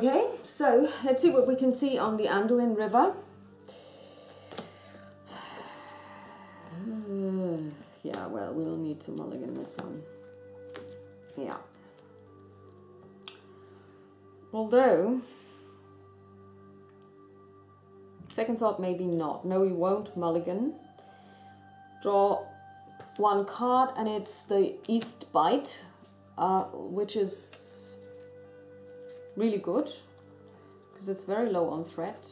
Okay, so let's see what we can see on the Anduin River. Yeah, well, we'll need to mulligan this one. Yeah. Although, second thought, maybe not. No, we won't mulligan. Draw one card, and it's the East Bite, which is really good because it's very low on threat.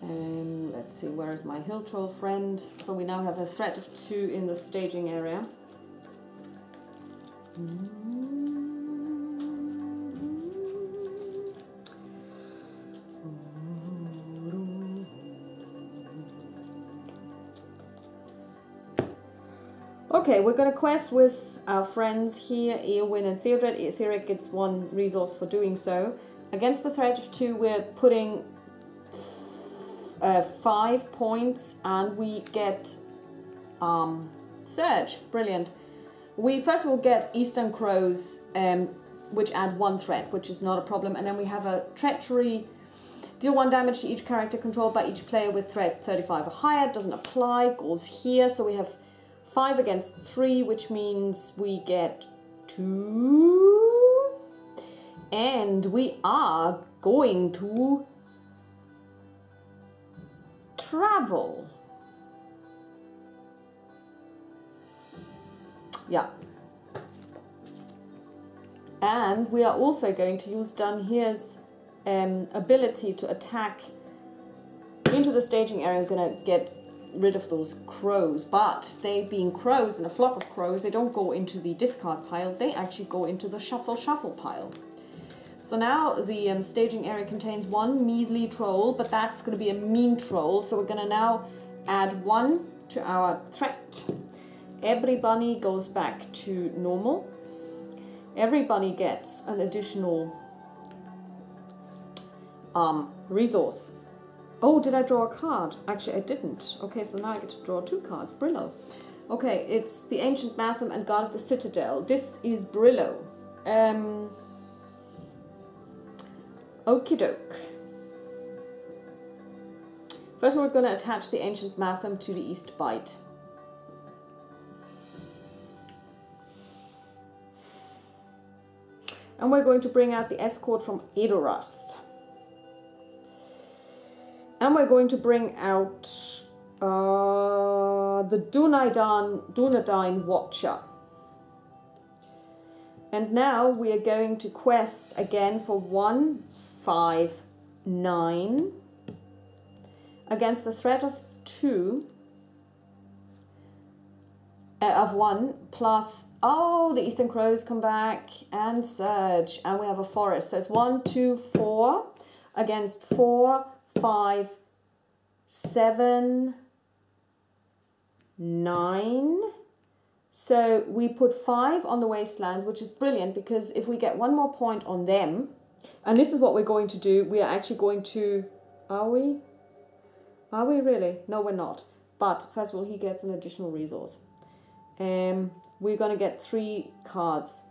And let's see, where is my hill troll friend? So we now have a threat of 2 in the staging area. Okay, we're going to quest with our friends here, Eowyn and Theodred. Theodred gets 1 resource for doing so. Against the threat of 2, we're putting 5 points, and we get Surge. Brilliant. We first of all get Eastern Crows, which add 1 threat, which is not a problem. And then we have a Treachery. Deal 1 damage to each character controlled by each player with threat 35 or higher. Doesn't apply. Goes here. So we have 5 against 3, which means we get 2. And we are going to travel. Yeah. And we are also going to use Dunhere's ability to attack into the staging area. We're going to get rid of those crows, but they being crows and a flock of crows, they don't go into the discard pile, they actually go into the shuffle pile. So now the staging area contains 1 measly troll, but that's going to be a mean troll, so we're going to now add 1 to our threat. Every bunny goes back to normal. Every bunny gets an additional resource. Oh, did I draw a card? Actually, I didn't. Okay, so now I get to draw 2 cards. Brillo. Okay, it's the Ancient Mathem and God of the Citadel. This is Brillo. Okie doke. First we're going to attach the Ancient Mathem to the East Bite. And we're going to bring out the escort from Edoras. And we're going to bring out the Dunedain Watcher. And now we are going to quest again for 159 against the threat of 2 of 1 plus, oh, the Eastern Crows come back and Surge, and we have a forest. So it's 1, 2, 4 against 4, 5, 7, 9. So we put 5 on the wastelands, which is brilliant because if we get 1 more point on them, and this is what we're going to do, we are actually going to, are we? Are we really? No, we're not. But first of all, he gets an additional resource. We're going to get 3 cards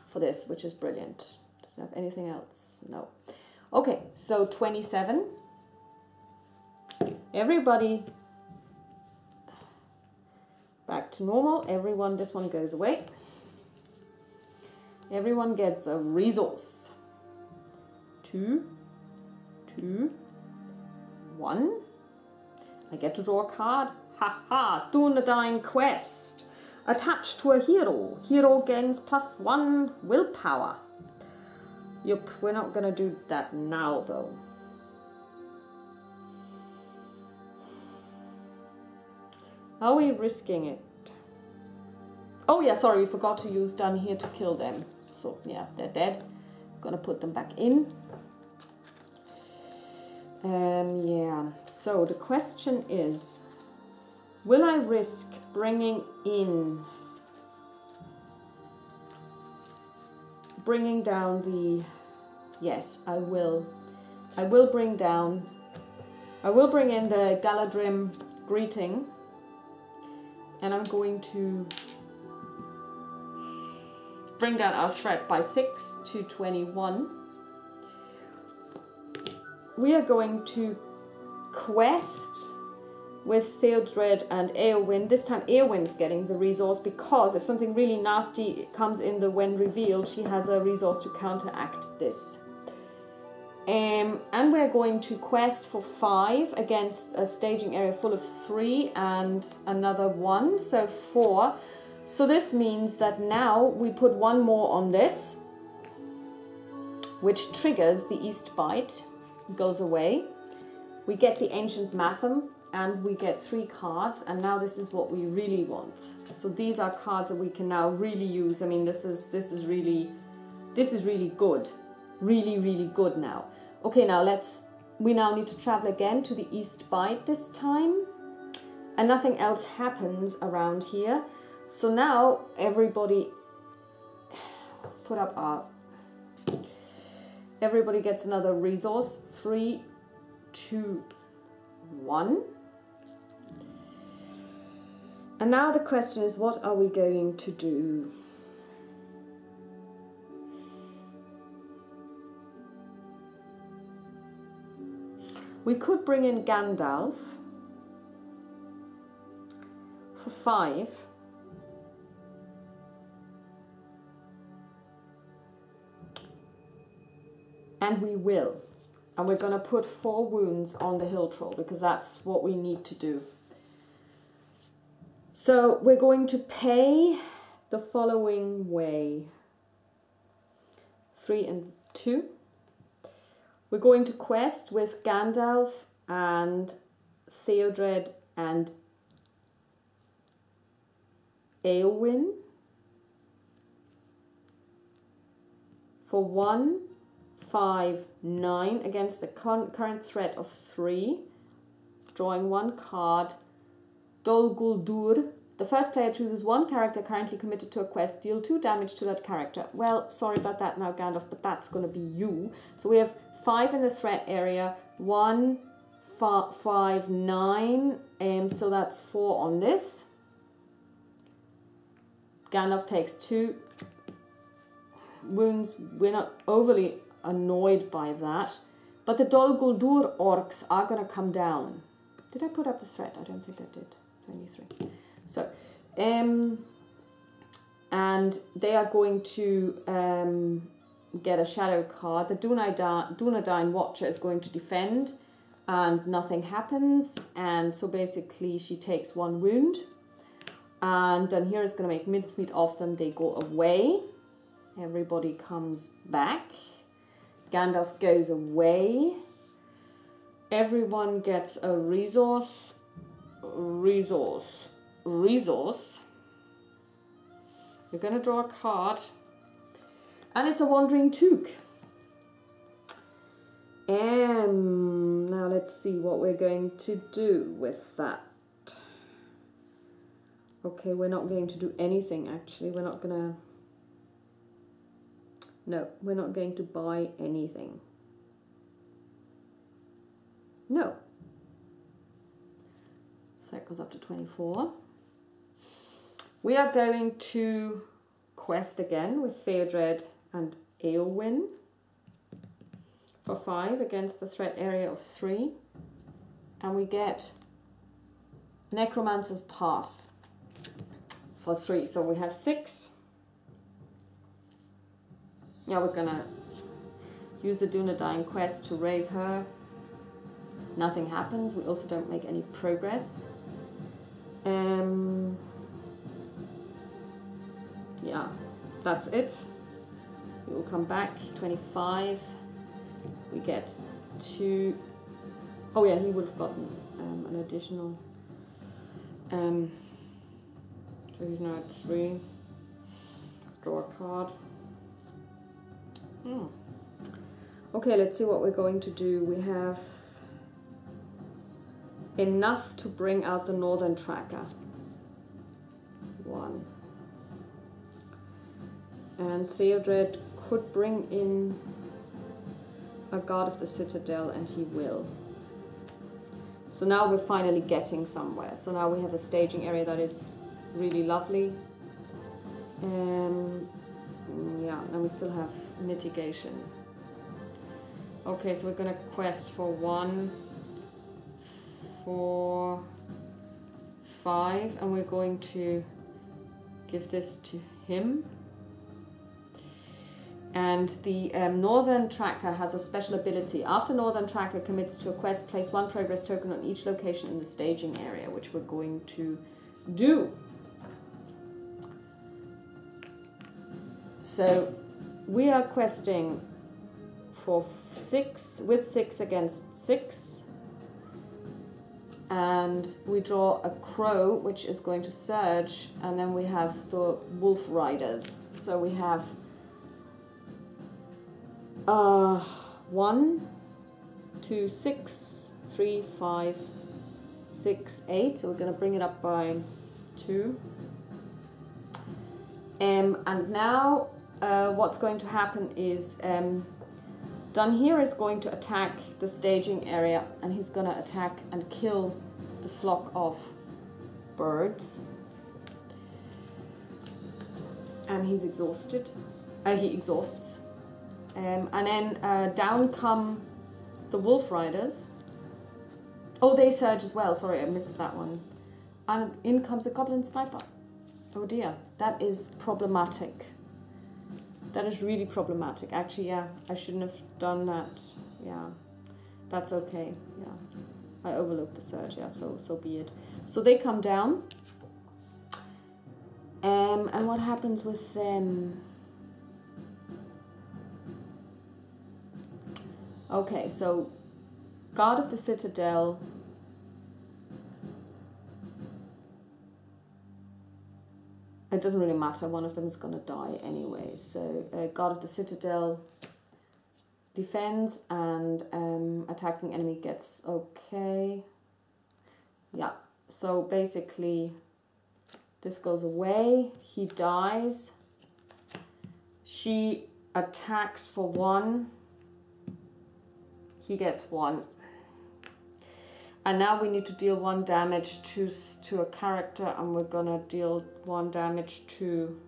for this, which is brilliant. Doesn't have anything else? No. Okay, so 27. Everybody back to normal. Everyone, this one goes away. Everyone gets a resource. 2, 2, 1. I get to draw a card. Haha, Dunedain quest. Attached to a hero. Hero gains +1 willpower. Yup, we're not gonna do that now though. Are we risking it? Oh yeah, sorry, we forgot to use Done Here to kill them. So yeah, they're dead. Gonna put them back in. Yeah, so the question is, will I risk bringing down the, yes, I will. I will bring in the Galadrim greeting, and I'm going to, bring down our threat by 6 to 21. We are going to quest with Theodred and Anduin. This time Anduin's getting the resource because if something really nasty comes in the when revealed, she has a resource to counteract this. And we're going to quest for 5 against a staging area full of 3 and another 1, so 4. So this means that now we put 1 more on this, which triggers the East Bite, goes away. We get the Ancient Mathem, and we get 3 cards, and now this is what we really want. So these are cards that we can now really use. I mean, this is really good. Really good now. Okay, now we now need to travel again to the East Bite this time, and nothing else happens around here. So now everybody put up our, everybody gets another resource. 3, 2, 1. And now the question is, what are we going to do? We could bring in Gandalf for 5. And we will. And we're going to put 4 wounds on the hill troll because that's what we need to do. So we're going to pay the following way. 3 and 2. We're going to quest with Gandalf and Theodred and Anduin for 1, 5, 9 against the current threat of 3. Drawing 1 card. Dol Guldur. The first player chooses 1 character currently committed to a quest. Deal 2 damage to that character. Well, sorry about that now, Gandalf, but that's going to be you. So we have 5 in the threat area. 1, 5, 9. So that's 4 on this. Gandalf takes 2 wounds. We're not overly annoyed by that. But the Dol Guldur orcs are going to come down. Did I put up the threat? I don't think I did. 23. So, and they are going to get a shadow card. The Dunedain Watcher is going to defend, and nothing happens. And so basically, she takes 1 wound. And then here is going to make mincemeat of them. They go away. Everybody comes back. Gandalf goes away. Everyone gets a resource. You're going to draw a card. And it's a Wandering Took. Now let's see what we're going to do with that. Okay, we're not going to do anything actually. We're not going to... No, we're not going to buy anything. No. So that goes up to 24. We are going to quest again with Theodred and Anduin for 5 against the threat area of 3. And we get Necromancer's Pass for 3. So we have 6. Yeah, we're gonna use the Dunedain quest to raise her. Nothing happens. We also don't make any progress. Yeah, that's it. We will come back. 25. We get 2. Oh yeah, he would have gotten an additional. So he's now at 3. Draw a card. Okay, let's see what we're going to do. We have enough to bring out the Northern Tracker. 1. And Theodred could bring in a Guard of the Citadel, and he will. So now we're finally getting somewhere. So now we have a staging area that is really lovely. and we still have mitigation. Okay, so we're gonna quest for 1, 4, 5, and we're going to give this to him. And the Northern Tracker has a special ability. After Northern Tracker commits to a quest, place 1 progress token on each location in the staging area, which we're going to do. So we are questing for 6, with 6 against 6. And we draw a crow, which is going to surge, and then we have the wolf riders. So we have 1, 2, 6, 3, 5, 6, 8. So we're going to bring it up by 2. And now what's going to happen is Done here is going to attack the staging area, and he's going to attack and kill the flock of birds. And he's exhausted. He exhausts. And then down come the wolf riders. Oh, they surge as well. Sorry, I missed that one. And in comes a goblin sniper. Oh dear, that is problematic. That is really problematic. Actually, yeah, I shouldn't have done that. Yeah, that's okay. Yeah, I overlooked the surge. Yeah, so be it. So they come down. And what happens with them? Okay, so Guard of the Citadel. It doesn't really matter, one of them is going to die anyway. So Guard of the Citadel defends, and attacking enemy gets okay. Yeah, so basically this goes away, he dies, she attacks for 1, he gets 1. And now we need to deal 1 damage to a character, and we're gonna deal 1 damage to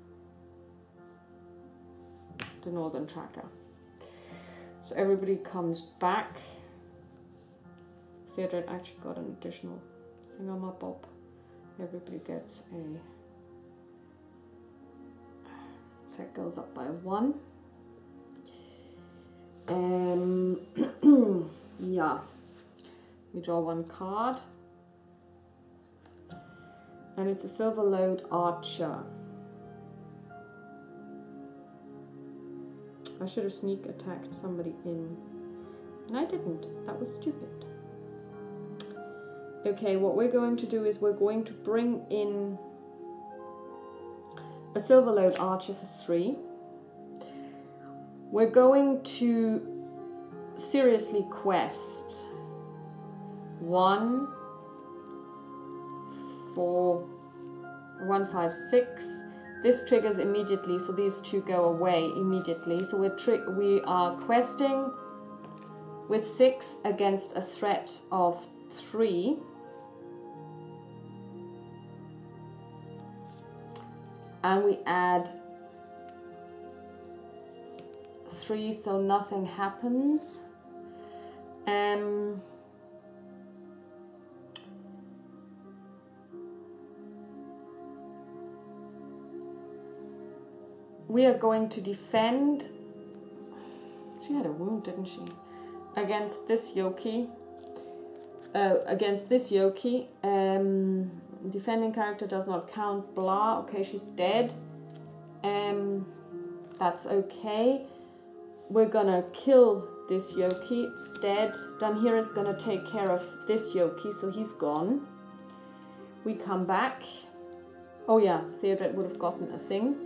the Northern Tracker. So everybody comes back. Theodred actually got an additional thingamabob. Everybody gets a... That goes up by 1. Yeah. We draw 1 card, and it's a silver load archer. I should have sneak attacked somebody in, and I didn't. That was stupid. Okay, what we're going to do is we're going to bring in a silver load archer for 3. We're going to seriously quest 1, 4, 1, 5, 6. This triggers immediately, so these 2 go away immediately. So we are questing with 6 against a threat of 3. And we add 3, so nothing happens. We are going to defend. She had a wound, didn't she? Against this Yoki. Defending character does not count, blah. Okay, she's dead. That's okay. We're gonna kill this Yoki. It's dead. Danhira is gonna take care of this Yoki, so he's gone. We come back. Oh yeah, Theodred would have gotten a thing.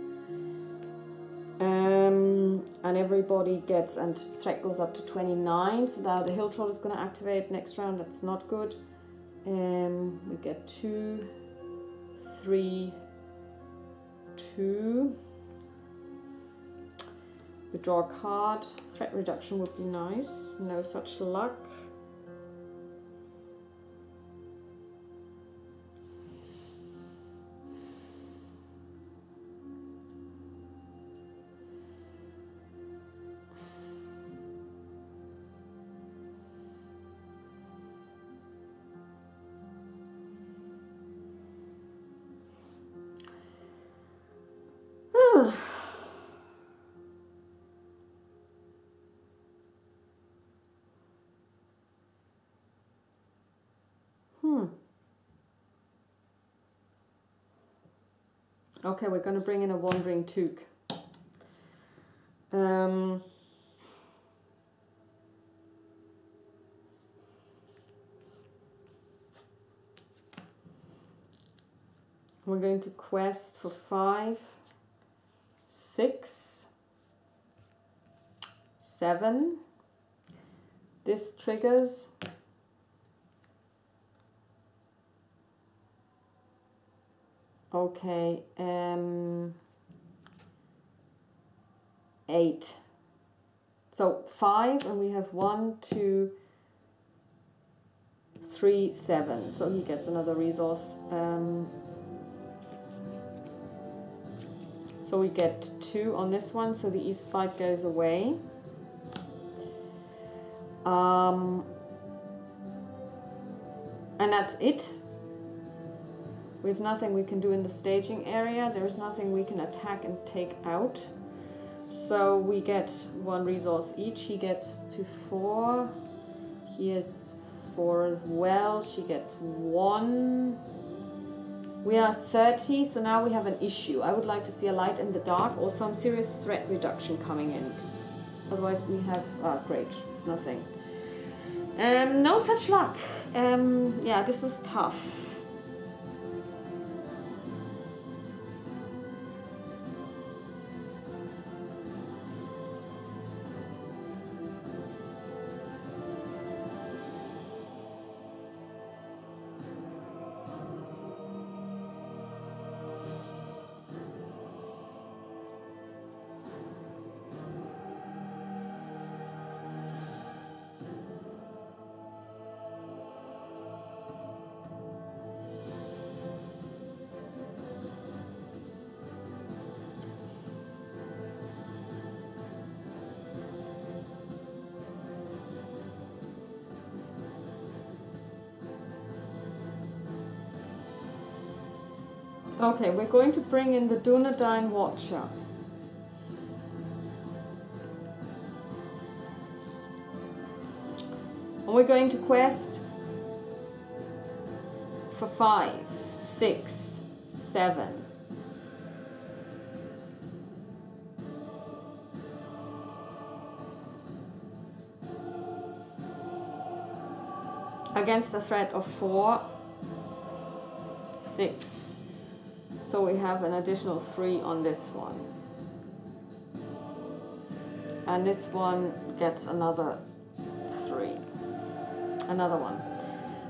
And everybody gets, and threat goes up to 29. So now the hill troll is going to activate next round. That's not good. We get 2, 3, 2. We draw a card. Threat reduction would be nice. No such luck. Okay, we're going to bring in a wandering toque. We're going to quest for 5, 6, 7. This triggers. Okay, 8. So 5, and we have 1, 2, 3, 7. So he gets another resource. So we get 2 on this one, so the east fight goes away. And that's it. We have nothing we can do in the staging area. There's nothing we can attack and take out. So we get 1 resource each. He gets to 4. He has 4 as well. She gets 1. We are 30, so now we have an issue. I would like to see a light in the dark or some serious threat reduction coming in. Otherwise we have, great, nothing. No such luck. Yeah, this is tough. Okay, we're going to bring in the Dunedain Watcher. And we're going to quest for 5, 6, 7. Against a threat of 4, 6. So we have an additional 3 on this one. And this one gets another 3. Another one.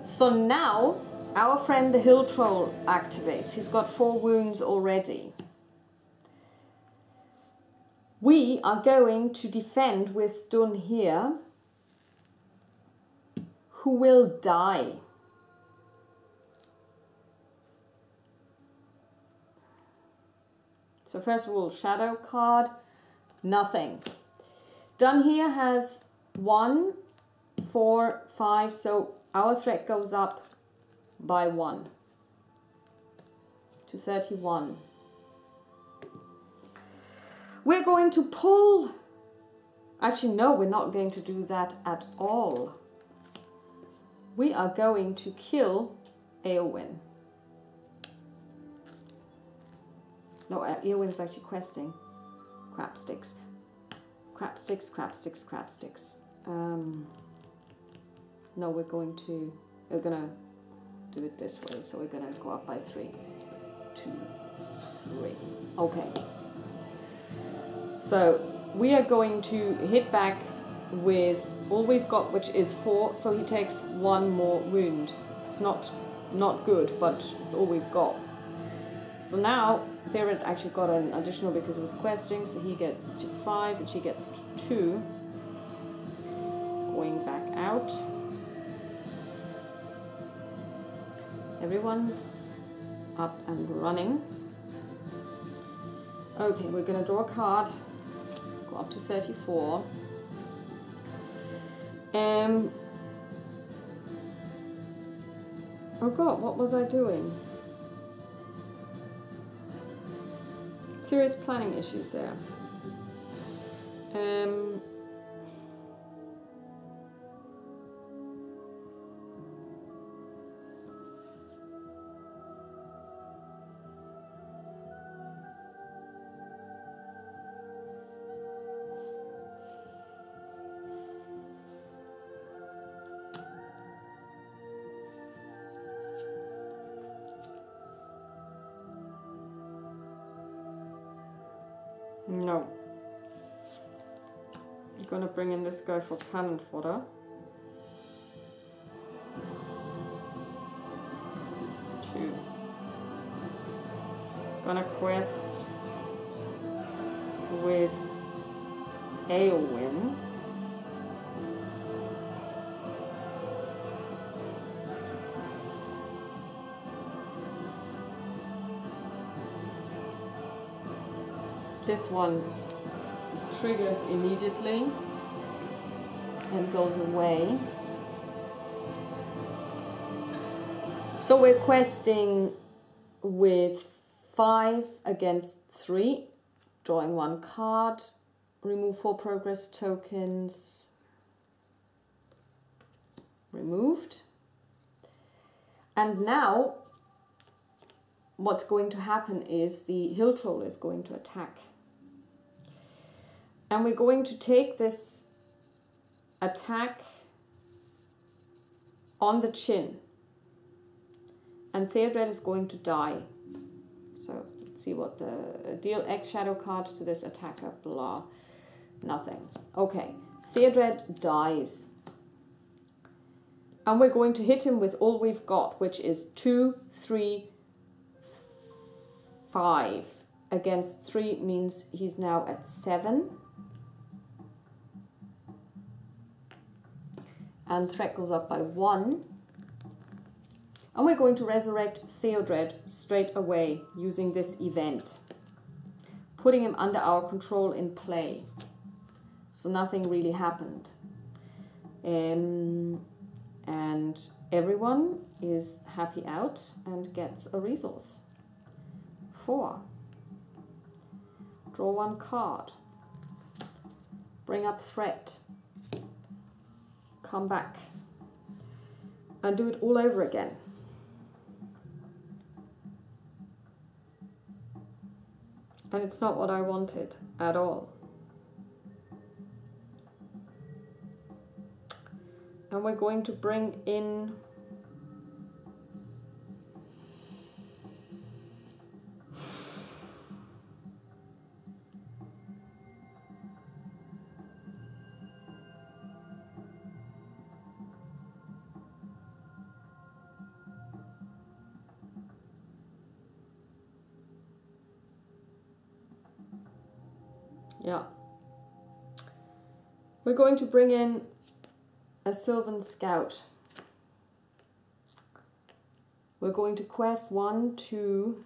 So now our friend the Hill Troll activates. He's got 4 wounds already. We are going to defend with Dun here, who will die. So first of all, shadow card, nothing. Dun here has 1, 4, 5, so our threat goes up by 1 to 31. We're going to pull. Actually, no, we're not going to do that at all. We are going to kill Anduin. No, Anduin is actually questing. Crap sticks. Crap sticks, crap sticks, crap sticks. No, we're gonna do it this way. So we're gonna go up by 3, 2, 3. Okay. So we are going to hit back with all we've got, which is 4. So he takes 1 more wound. It's not good, but it's all we've got. So now Theron actually got an additional because it was questing, so he gets to 5 and she gets to 2. Going back out. Everyone's up and running. Okay, we're gonna draw a card. Go up to 34. Oh god, what was I doing? Serious planning issues there. No. I'm gonna bring in this guy for cannon fodder. Two. Gonna quest with Anduin. This one triggers immediately and goes away. So we're questing with 5 against 3, drawing 1 card, remove 4 progress tokens, removed. And now what's going to happen is the hill troll is going to attack. And we're going to take this attack on the chin. And Theodred is going to die. So let's see what the deal X shadow card to this attacker, blah, nothing. Okay, Theodred dies. And we're going to hit him with all we've got, which is 2, 3, 5. Against 3 means he's now at 7. And threat goes up by 1. And we're going to resurrect Theodred straight away using this event, putting him under our control in play. So nothing really happened. And everyone is happy out and gets a resource. 4. Draw 1 card. Bring up threat. Come back. And do it all over again. And it's not what I wanted at all. And we're going to bring in we're going to bring in a Sylvan Scout. We're going to quest 1, 2,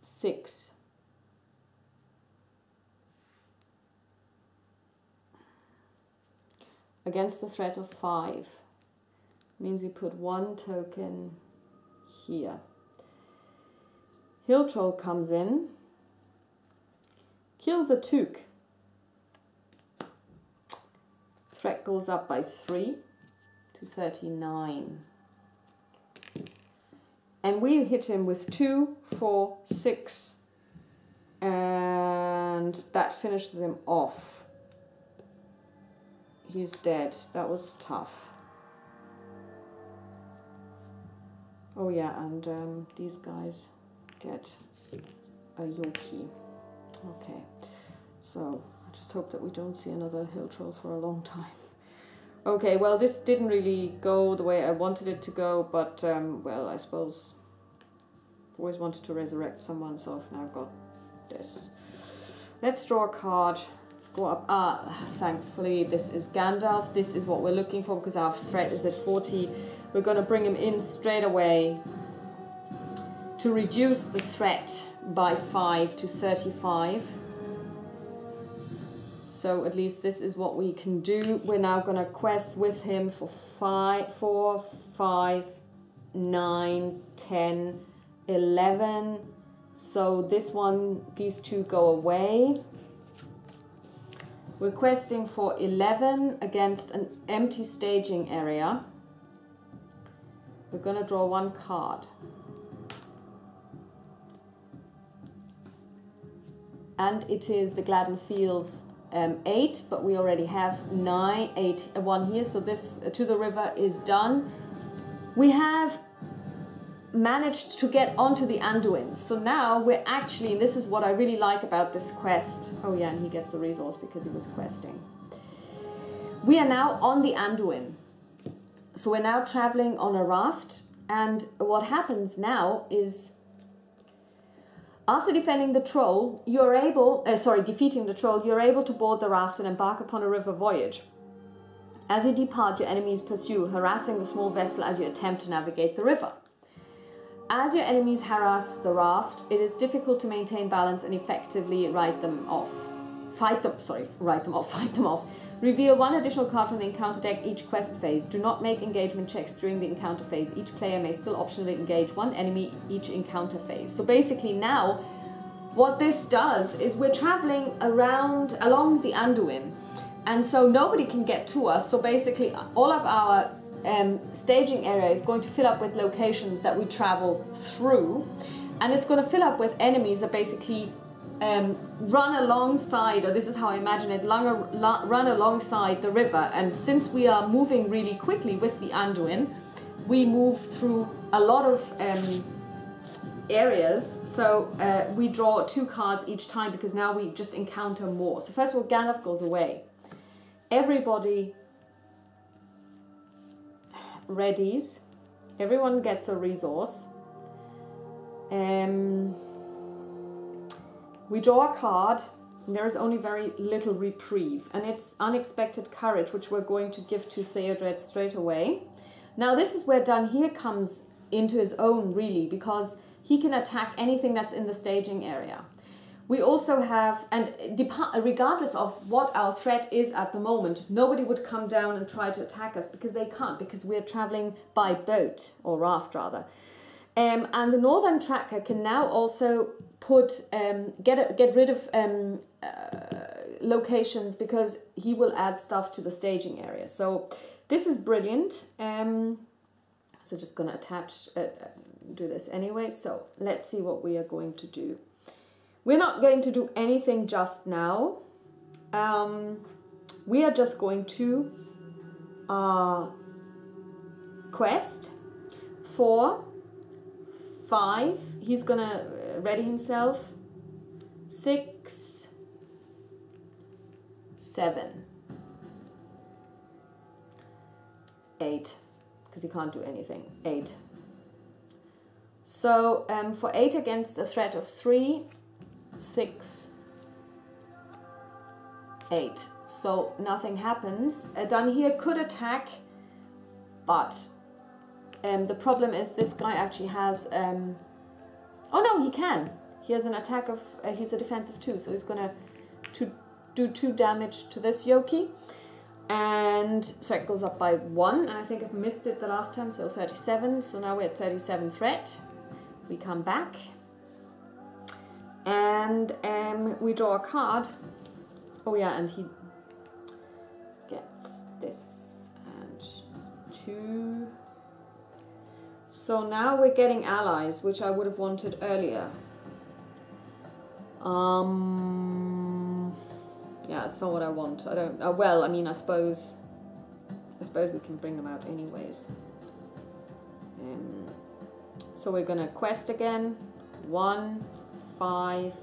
6. Against the threat of 5. Means you put 1 token here. Hill Troll comes in, kills a Took. Threat goes up by 3 to 39. And we hit him with 2, 4, 6. And that finishes him off. He's dead. That was tough. Oh yeah, and these guys get a Yorkie. Okay, so I just hope that we don't see another hill troll for a long time. Okay, well, this didn't really go the way I wanted it to go, but well, I suppose I've always wanted to resurrect someone, so I've now got this. Let's draw a card. Let's go up. Ah, thankfully this is Gandalf. This is what we're looking for because our threat is at 40. We're going to bring him in straight away to reduce the threat by 5 to 35. So at least this is what we can do. We're now going to quest with him for 4, 5, 9, 10, 11. So this one, these 2 go away. We're questing for 11 against an empty staging area. We're going to draw 1 card. And it is the Gladden Fields 8, but we already have 1 here, so this to the river is done. We have managed to get onto the Anduin. So now we're actually, and this is what I really like about this quest. Oh yeah, and he gets a resource because he was questing. We are now on the Anduin. So we're now traveling on a raft. And what happens now is, after defending the troll, you're able, defeating the troll, you're able to board the raft and embark upon a river voyage. As you depart, your enemies pursue, harassing the small vessel as you attempt to navigate the river. As your enemies harass the raft, it is difficult to maintain balance and effectively fight them off. Reveal one additional card from the encounter deck each quest phase. Do not make engagement checks during the encounter phase. Each player may still optionally engage one enemy each encounter phase. So basically now, what this does is we're traveling along the Anduin, and so nobody can get to us. So basically all of our staging area is going to fill up with locations that we travel through, and it's going to fill up with enemies that basically run alongside, or this is how I imagine it, run alongside the river. And since we are moving really quickly with the Anduin, we move through a lot of areas. So we draw 2 cards each time because now we just encounter more. So first of all, Gandalf goes away. Everybody readies. Everyone gets a resource. We draw a card, and there is only very little reprieve, and it's Unexpected Courage, which we're going to give to Theodred straight away. Now this is where Danhir comes into his own, really, because he can attack anything that's in the staging area. We also have, and regardless of what our threat is at the moment, nobody would come down and try to attack us because they can't, because we're traveling by boat, or raft rather. And the Northern Tracker can now also get rid of locations, because he will add stuff to the staging area. So this is brilliant. So just going to do this anyway. So let's see what we are going to do. We're not going to do anything just now. We are just going to quest for 5. He's gonna ready himself. 6, 7, 8, because he can't do anything. 8. So for 8 against a threat of 3, 6, 8. So nothing happens. Danhir could attack, but the problem is this guy actually has... oh no, he can. He has an attack of... he's a defense of 2, so he's going to do 2 damage to this Yoki. And threat goes up by 1. And I think I've missed it the last time, so 37. So now we're at 37 threat. We come back. And we draw a card. Oh yeah, and he gets this. And 2... So now we're getting allies, which I would have wanted earlier. Yeah, it's not what I want. I don't. Well, I mean, I suppose we can bring them out anyways. So we're gonna quest again. 1, 5,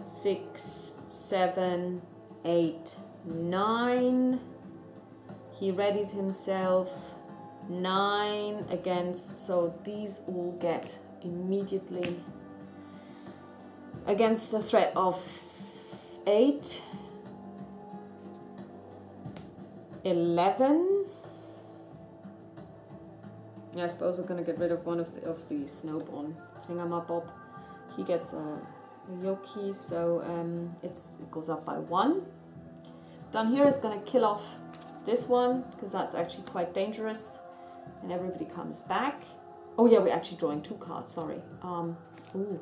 6, 7, 8, 9. He readies himself. 9 against, so these all get immediately against the threat of 8, 11. Yeah, I suppose we're going to get rid of one of the snowborn thingamabob. He gets a Yoki, so it goes up by 1. Danhir is going to kill off this one because that's actually quite dangerous. And everybody comes back. Oh yeah, we're actually drawing 2 cards, sorry. Ooh,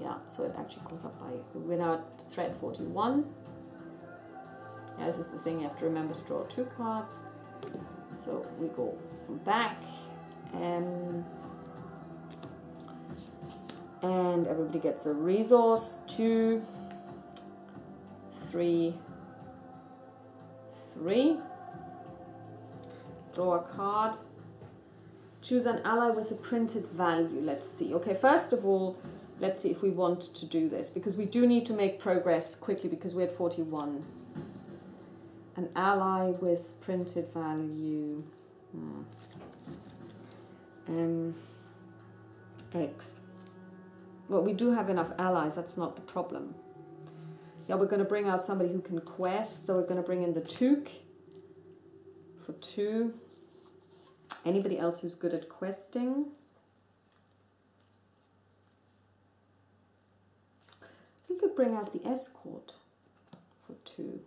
yeah, so it actually goes up by... We're now at threat 41. Yeah, this is the thing, you have to remember to draw 2 cards. So we go back. And everybody gets a resource. 2, 3, 3. Draw a card. Choose an ally with a printed value. Let's see. Okay, first of all, let's see if we want to do this, because we do need to make progress quickly because we're at 41. An ally with printed value. X. Well, we do have enough allies, that's not the problem. Yeah, we're going to bring out somebody who can quest, so we're going to bring in the Took for 2. Anybody else who's good at questing? We could bring out the Escort for 2.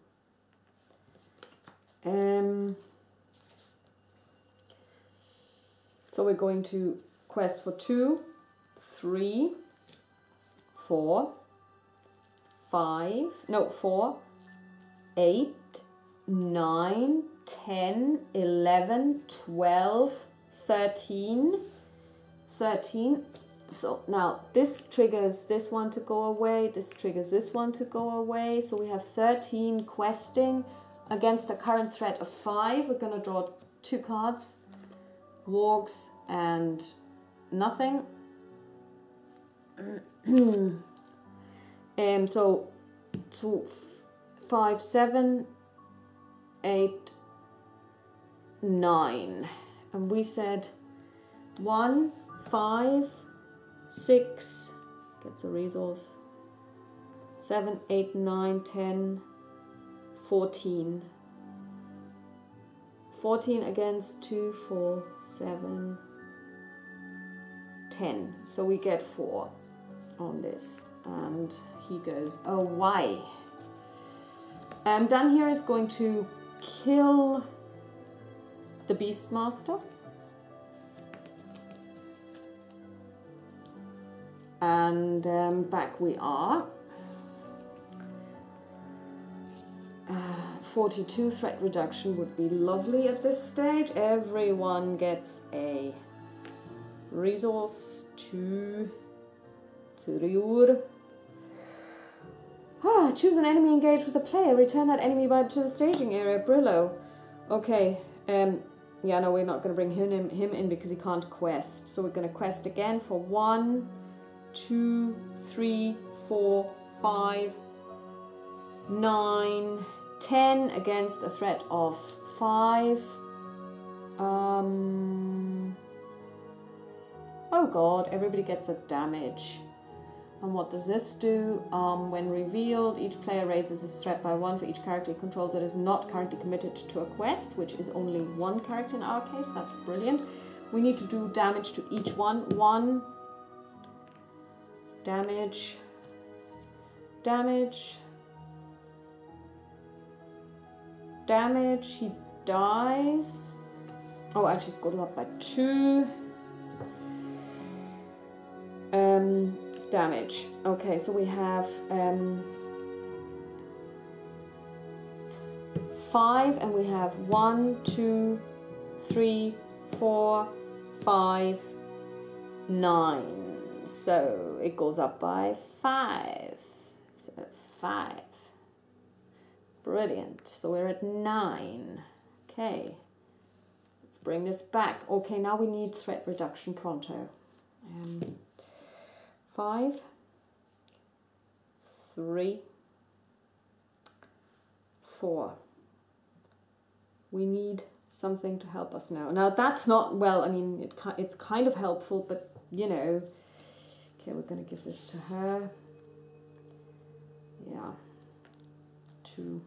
So we're going to quest for 2, 3, 4, 5, no, 4, 8, 9, 10, 11, 12, 13, 13. So now this triggers this one to go away, this triggers this one to go away. So we have 13 questing against a current threat of 5. We're going to draw 2 cards, Wargs and nothing. So 5, 7, 8, 9, and we said 1, 5, 6 gets a resource, 7, 8, 9, 10, 14. 14 against 2, 4, 7, 10. So we get 4 on this, and he goes away. Dan here is going to kill the Beastmaster. And back we are. 42 threat reduction would be lovely at this stage. Everyone gets a resource to your. Choose an enemy engaged with a player. Return that enemy back to the staging area. Brillo. Okay. Yeah, no, we're not going to bring him in because he can't quest. So we're going to quest again for 1, 2, 3, 4, 5, 9, 10 against a threat of 5. Oh god, everybody gets a damage. And what does this do? When revealed, each player raises his threat by 1 for each character he controls that is not currently committed to a quest, which is only 1 character in our case. That's brilliant. We need to do damage to each one. 1 damage, damage, damage. He dies. Oh, actually, it's goes up by 2. Damage. Okay, so we have 5, and we have 1, 2, 3, 4, 5, 9. So it goes up by 5. So 5. Brilliant. So we're at 9. Okay. Let's bring this back. Okay, now we need threat reduction pronto. 5, 3, 4. We need something to help us now. Now that's not, well, I mean, it's kind of helpful, but you know. Okay, we're going to give this to her. Yeah. 2.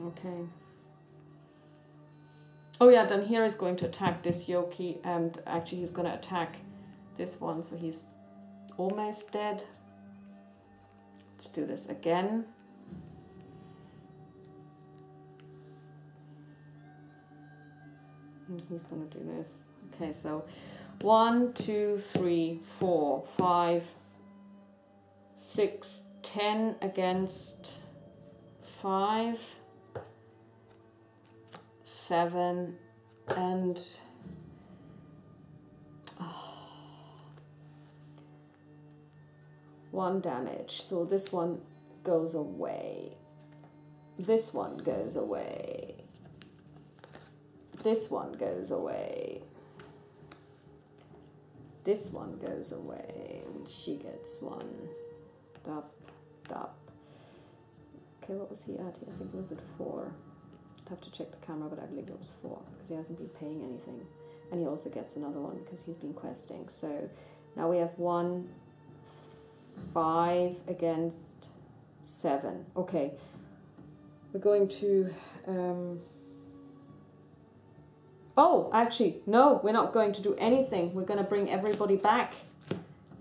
Okay. Oh yeah, then here is going to attack this Yoki, and actually he's going to attack this one, so he's almost dead. Let's do this again. And he's going to do this. Okay, so 1, 2, 3, 4, 5, 6, 10 against 5, 7, and 1 damage. So this one goes away. This one goes away. This one goes away. This one goes away. And she gets one. Dap, dap. Okay, what was he at? I think it was at 4. I'd have to check the camera, but I believe it was 4 because he hasn't been paying anything. And he also gets another one because he's been questing. So now we have 1, 5 against 7. Okay. We're going to... Oh, actually, no, we're not going to do anything. We're going to bring everybody back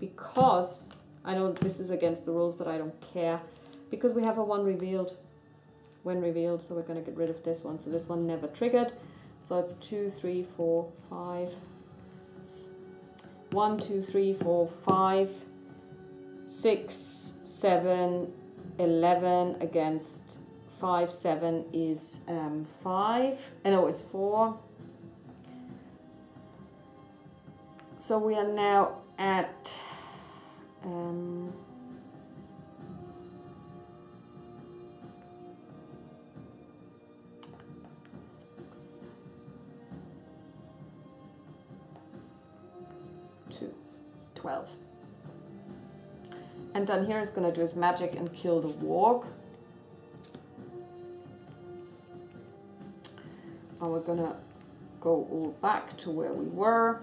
because... I know this is against the rules, but I don't care. Because we have a 1 revealed. When revealed, so we're going to get rid of this one. So this one never triggered. So it's 2, 3, 4, 5. It's 1, 2, 3, 4, 5, 6, 7, 11 against 5, 7 is 5. No, it's 4. So we are now at 12. And down here is going to do his magic and kill the warg. And we're going to go all back to where we were.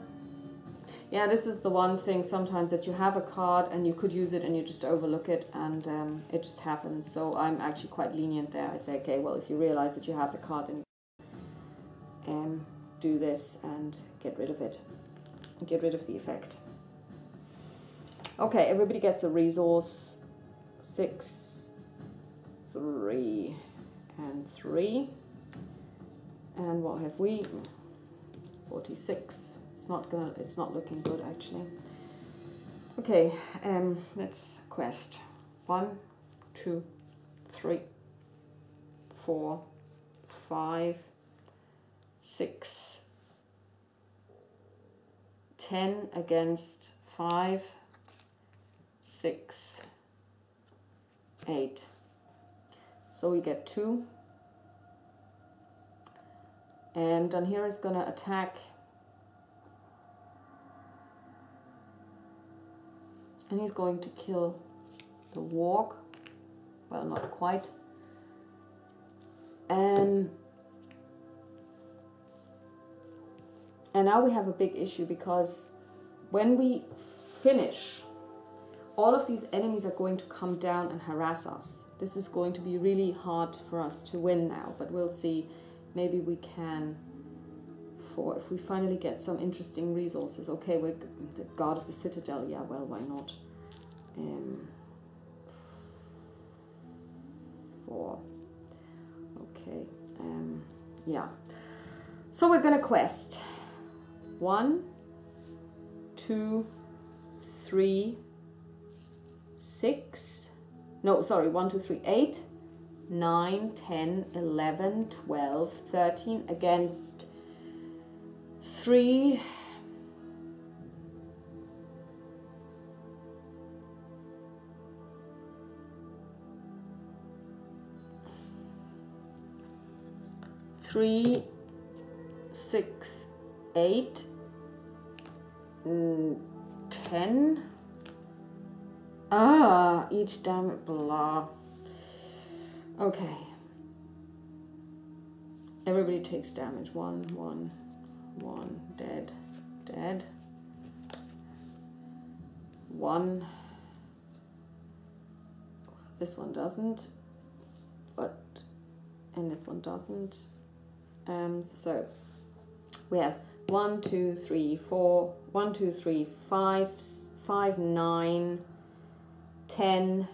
Yeah, this is the one thing sometimes that you have a card and you could use it and you just overlook it and it just happens. So I'm actually quite lenient there. I say, okay, well, if you realize that you have the card, then you do this and get rid of it. Get rid of the effect. Okay, everybody gets a resource. 6, 3, and 3. And what have we? 46. It's not looking good actually. Okay, let's quest. 1, 2, 3, 4, 5, 6, 10 against 5, 6, 8. So we get 2. And down here is gonna attack. And he's going to kill the warg. Well, not quite. And now we have a big issue because when we finish, all of these enemies are going to come down and harass us. This is going to be really hard for us to win now, but we'll see. Maybe we can, if we finally get some interesting resources. Okay, we're the God of the Citadel. Yeah, well, why not? 4. Okay. Yeah. So we're gonna quest. 1, 2, 3, 6. No, sorry. 1, 2, 3, 8, 9, 10, 11, 12, 13 against 3. 3, 6, 8, 10. Each damage, blah. Okay. Everybody takes damage. 1, 1, 1, dead, dead. 1. This one doesn't, and this one doesn't. So we have 1, 2, 3, 4, 1, 2, 3, 5, 5, 9, 10,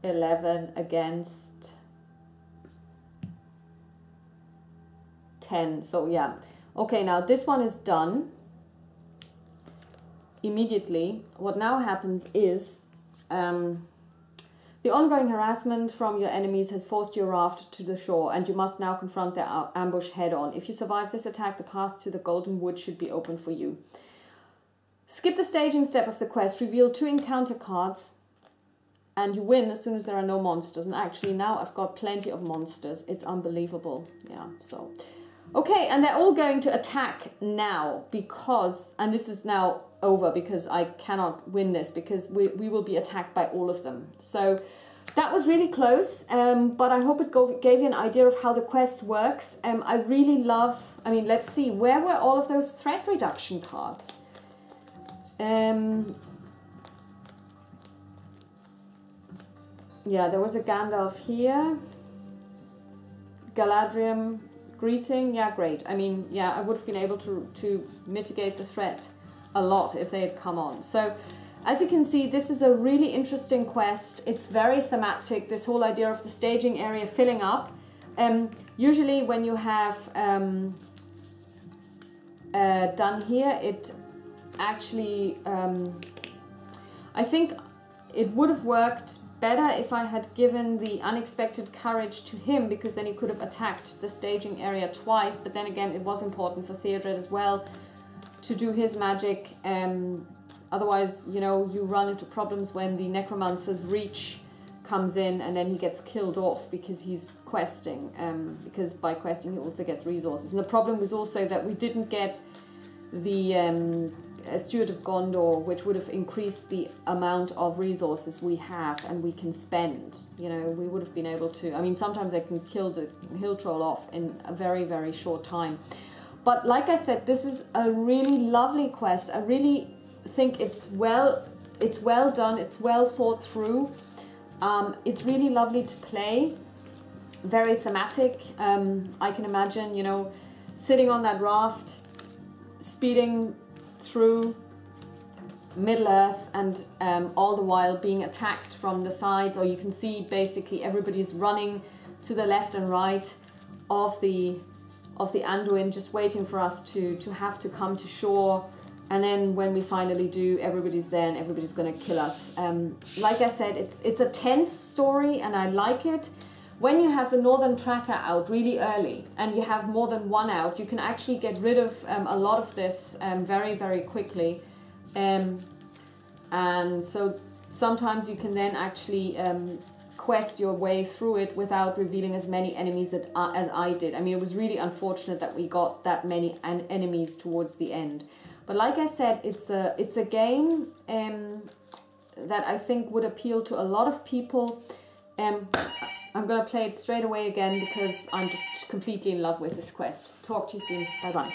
11 against 10. So yeah. Okay, now this one is done. Immediately, what now happens is the ongoing harassment from your enemies has forced your raft to the shore, and you must now confront their ambush head-on. If you survive this attack, the path to the Golden Wood should be open for you. Skip the staging step of the quest, reveal 2 encounter cards, and you win as soon as there are no monsters. And actually now I've got plenty of monsters. It's unbelievable. Yeah, so Okay, and they're all going to attack now because, and this is now over because I cannot win this because we will be attacked by all of them. So that was really close, but I hope it gave you an idea of how the quest works. I really love, I mean, let's see, where were all of those threat reduction cards? Yeah, there was a Gandalf here. Galadriel, greeting, yeah, great. I mean, yeah, I would have been able to mitigate the threat a lot if they had come on. So, as you can see, this is a really interesting quest. It's very thematic, this whole idea of the staging area filling up. Usually when you have done here, it actually, I think it would have worked better if I had given the unexpected courage to him, because then he could have attacked the staging area twice. But then again, it was important for Theodred as well to do his magic. Otherwise, you know, you run into problems when the necromancer's reach comes in and then he gets killed off because he's questing. Because by questing he also gets resources. And the problem was also that we didn't get the Steward of Gondor, which would have increased the amount of resources we have and we can spend. You know, we would have been able to, I mean, sometimes they can kill the hill troll off in a very, very short time. But like I said, this is a really lovely quest. I really think it's well done, it's well thought through. It's really lovely to play, very thematic. I can imagine, you know, sitting on that raft, speeding through Middle-earth and all the while being attacked from the sides, or you can see basically everybody's running to the left and right of the Anduin, just waiting for us to have to come to shore. And then when we finally do, everybody's there and everybody's going to kill us. Like I said, it's a tense story and I like it. When you have the Northern Tracker out really early and you have more than one out, you can actually get rid of a lot of this very, very quickly. And so sometimes you can then actually quest your way through it without revealing as many enemies as I did. I mean, it was really unfortunate that we got that many enemies towards the end. But like I said, it's a game that I think would appeal to a lot of people. I'm going to play it straight away again because I'm just completely in love with this quest. Talk to you soon. Bye-bye.